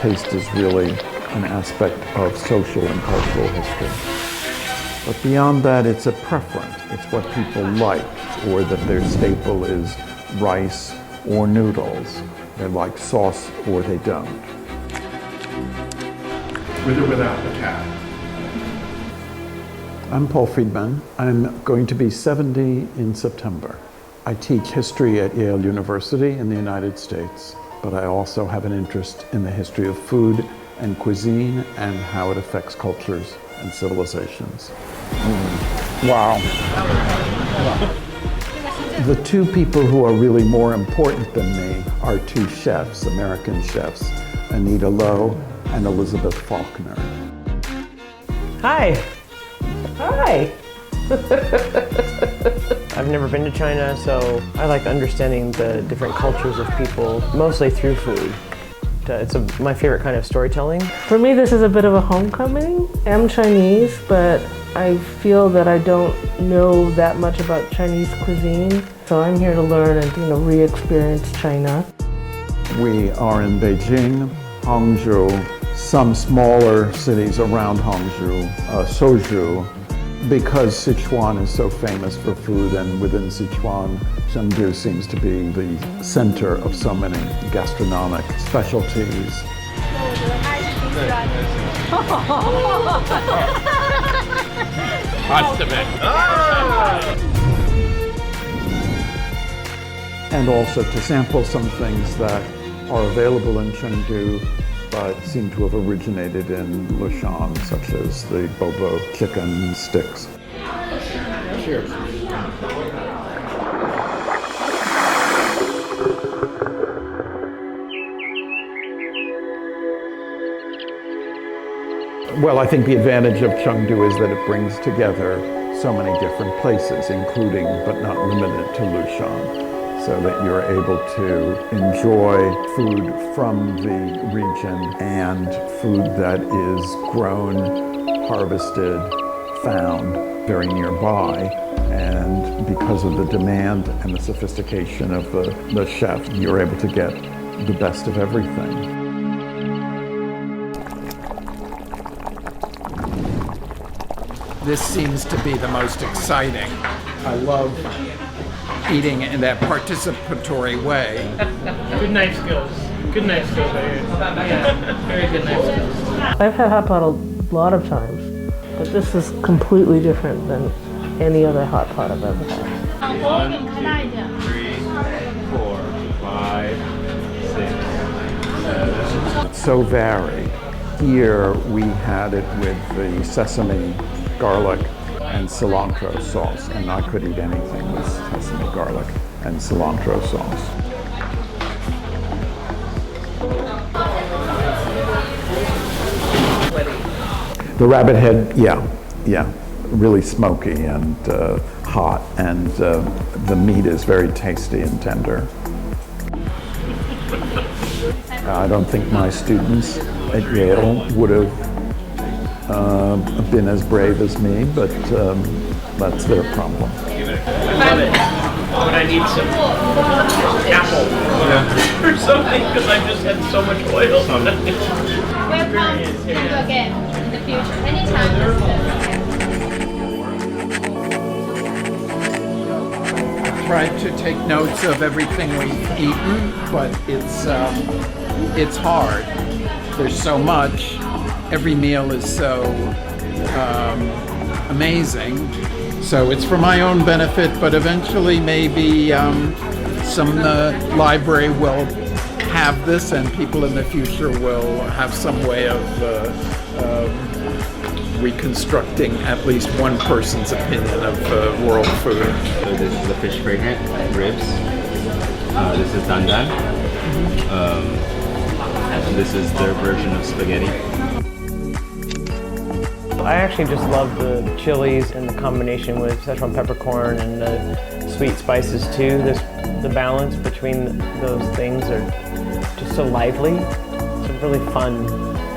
taste is really an aspect of social and cultural history. But beyond that, it's a preference. It's what people like, or that their staple is rice or noodles. They like sauce or they don't. With or without the cat? I'm Paul Friedman. I'm going to be 70 in September. I teach history at Yale University in the United States, but I also have an interest in the history of food and cuisine and how it affects cultures and civilizations. Wow. The two people who are really more important than me are two chefs, American chefs, Anita Lowe and Elizabeth Faulkner. Hi. Hi. I've never been to China, so I like understanding the different cultures of people, mostly through food. It's my favorite kind of storytelling. For me, this is a bit of a homecoming. I'm Chinese, but I feel that I don't know that much about Chinese cuisine. So I'm here to learn and re-experience China. We are in Beijing, Hangzhou, some smaller cities around Hangzhou, Suzhou, because Sichuan is so famous for food, and within Sichuan, Chengdu seems to be the center of so many gastronomic specialties. And also to sample some things that are available in Chengdu but seem to have originated in Lushan, such as the bobo chicken sticks. Cheers. Well, I think the advantage of Chengdu is that it brings together so many different places, including but not limited to Lushan, so that you're able to enjoy food from the region and food that is grown, harvested, found very nearby. And because of the demand and the sophistication of the chef, you're able to get the best of everything. This seems to be the most exciting. I love eating in that participatory way. Good knife skills. Good knife skills right here. Yeah, very good knife skills. I've had hot pot a lot of times, but this is completely different than any other hot pot I've ever had. 1, 2, 3, 4, 5, 6, 7. It's so varied. Here we had it with the sesame, garlic, and cilantro sauce, and I could eat anything with sesame, garlic, and cilantro sauce. The rabbit head, yeah, really smoky and hot, and the meat is very tasty and tender. I don't think my students at Yale would have been as brave as me, but that's their problem. I love it. But I need some apple or something because I just had so much oil. Welcome to Chengdu again in the future. Anytime. Tried to take notes of everything we've eaten, but it's hard. There's so much. Every meal is so amazing. So it's for my own benefit, but eventually maybe some library will have this, and people in the future will have some way of reconstructing at least one person's opinion of world food. So this is the fish fragrant ribs. This is dandan. This is their version of spaghetti. I actually just love the chilies and the combination with Szechuan peppercorn and the sweet spices too. The balance between those things are just so lively. It's a really fun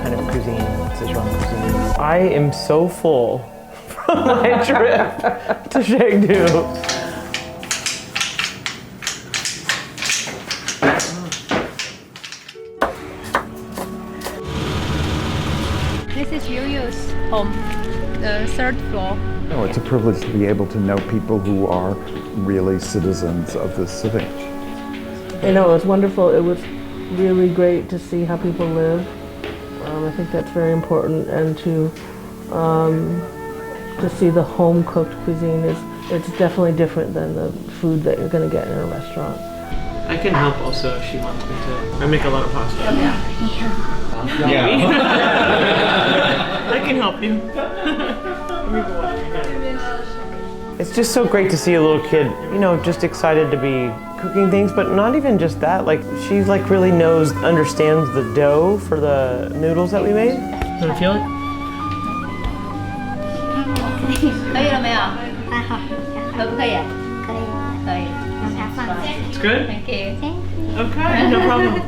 kind of cuisine, Szechuan cuisine. I am so full from my trip to Chengdu. This is Yu's home, the third floor. No, it's a privilege to be able to know people who are really citizens of this city. You know, it was wonderful. It was really great to see how people live. I think that's very important, and to see the home-cooked cuisine it's definitely different than the food that you're going to get in a restaurant. I can help also if she wants me to. I make a lot of pasta. Yeah. I can help you. It's just so great to see a little kid, you know, just excited to be cooking things, but not even just that. Like, she like really understands the dough for the noodles that we made. Want to feel it? 可以了没有？还好。可不可以？可以。可以。让它放下。It's good? Thank you. Okay, no problem.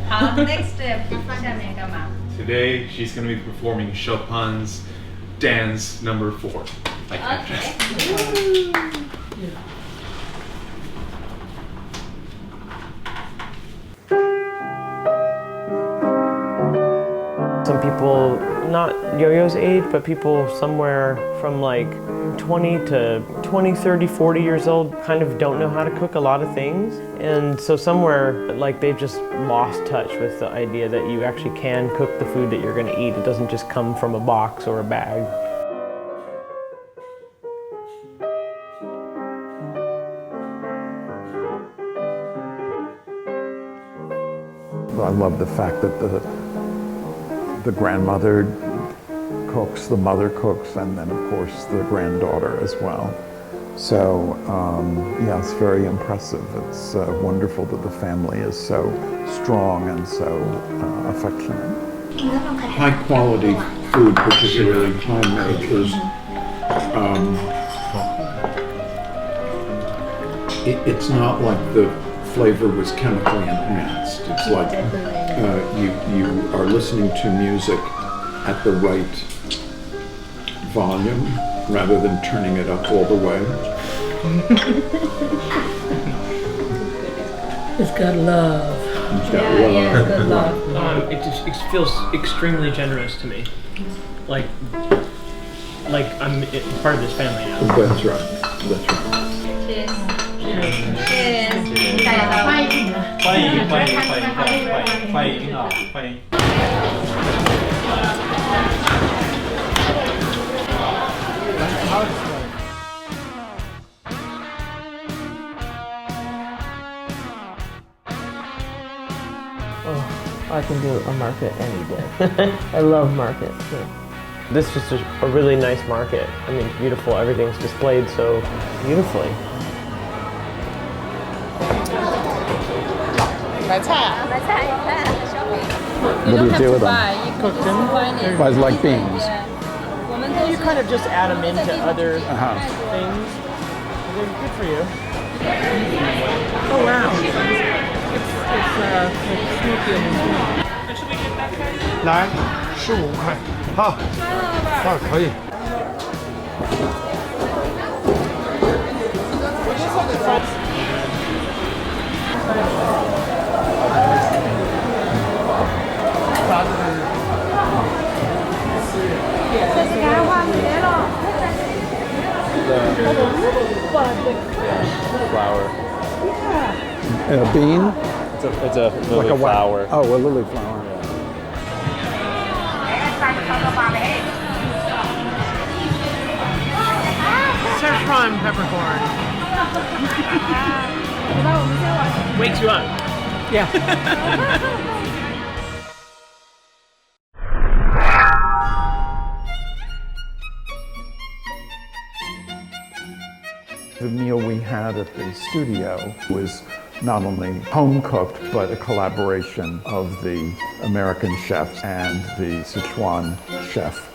好 ，next step 下面干嘛？ Today she's going to be performing Chopin's dance number 4. Some people, not Yo-Yo's age, but people somewhere from like 20 to 20, 30, 40 years old kind of don't know how to cook a lot of things. And so somewhere like they've just lost touch with the idea that you actually can cook the food that you're going to eat. It doesn't just come from a box or a bag. I love the fact that the grandmother cooks, the mother cooks, and then of course the granddaughter as well. So yeah, it's very impressive. It's wonderful that the family is so strong and so affectionate. High quality food, particularly homemade, is it's not like the flavor was chemically enhanced. It's like you are listening to music at the right volume rather than turning it up all the way. It's got love. It's got love. good love. It feels extremely generous to me. Like I'm part of this family now. That's right. That's right. Cheers. Cheers. 欢迎欢迎欢迎欢迎欢迎欢迎啊欢迎。Oh, I can do a market any day. I love markets. Yeah. This is just a really nice market. I mean, it's beautiful. Everything's displayed so beautifully. What do you do with them? Cook them. Guys like beans. You kind of just add them into other things. They're good for you. Oh wow. It's smoky and sweet. And should we get that kind? 来15块，好，可以。Flower. A bean? It's a lily Like a flower. Oh, a lily flower. Saffron peppercorn. Wakes you up. Yeah. The meal we had at the studio was not only home cooked, but a collaboration of the American chefs and the Sichuan chef.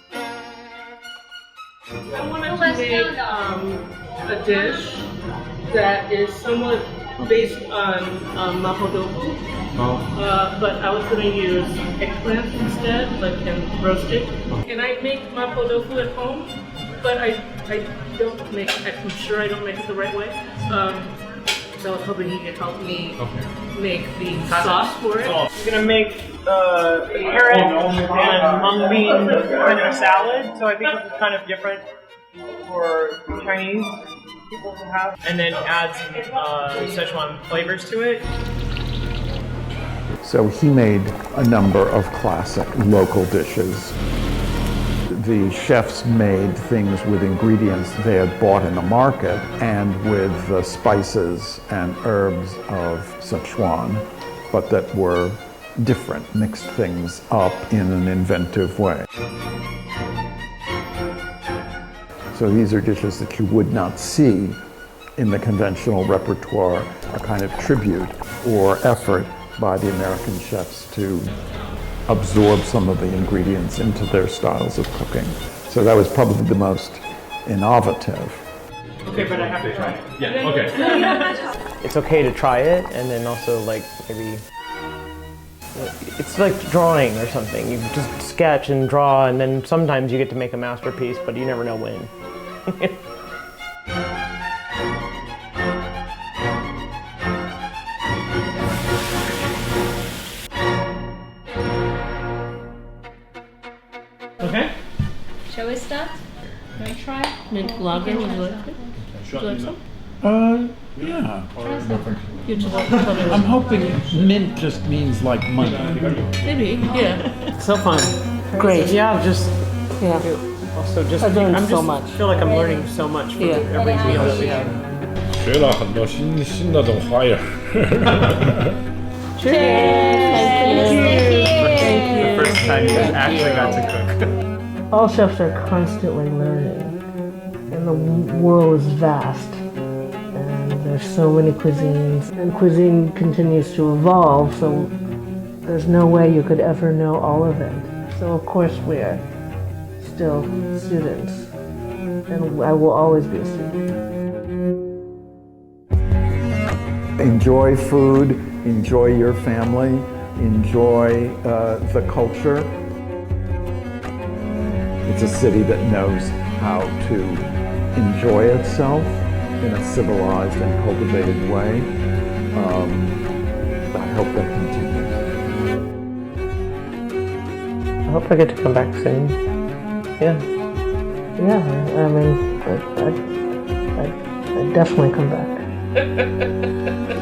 I wanted to make a dish that is somewhat based on mapo tofu, but I was going to use eggplant instead, and roast it. And I make mapo tofu at home, but I don't make. I'm sure I don't make it the right way. So I was hoping he could help me Okay. make the sauce for it. I'm gonna make carrot and mung bean kind of salad. So I think this is kind of different for Chinese people to have. And then add some Szechuan flavors to it. So he made a number of classic local dishes. The chefs made things with ingredients they had bought in the market and with the spices and herbs of Sichuan, but that were different, mixed things up in an inventive way. So these are dishes that you would not see in the conventional repertoire, a kind of tribute or effort by the American chefs to absorb some of the ingredients into their styles of cooking. So that was probably the most innovative. Okay, but I have to try it. Yeah, okay. It's okay to try it, and then also like maybe it's like drawing or something. You just sketch and draw, and then sometimes you get to make a masterpiece, but you never know when. Okay. Shall we start? Can we try? Mint lager, would you like it? Would you like some? Yeah. You just want some? I'm hoping mint just means like money. Maybe, yeah. So fun. Great. Yeah, just Yeah. also just I've learned I'm so just much. feel like I'm learning so much from Yeah. every meal that we have. 学了很多新的种花样。 Cheers. Thank you. Thank you. First time you actually got to cook. All chefs are constantly learning, and the world is vast, and there's so many cuisines, and cuisine continues to evolve, so there's no way you could ever know all of it. So of course we're still students, and I will always be a student. Enjoy food, enjoy your family, enjoy the culture. It's a city that knows how to enjoy itself in a civilized and cultivated way. I hope that continues. I hope I get to come back soon. Yeah. Yeah, I mean, I'd definitely come back.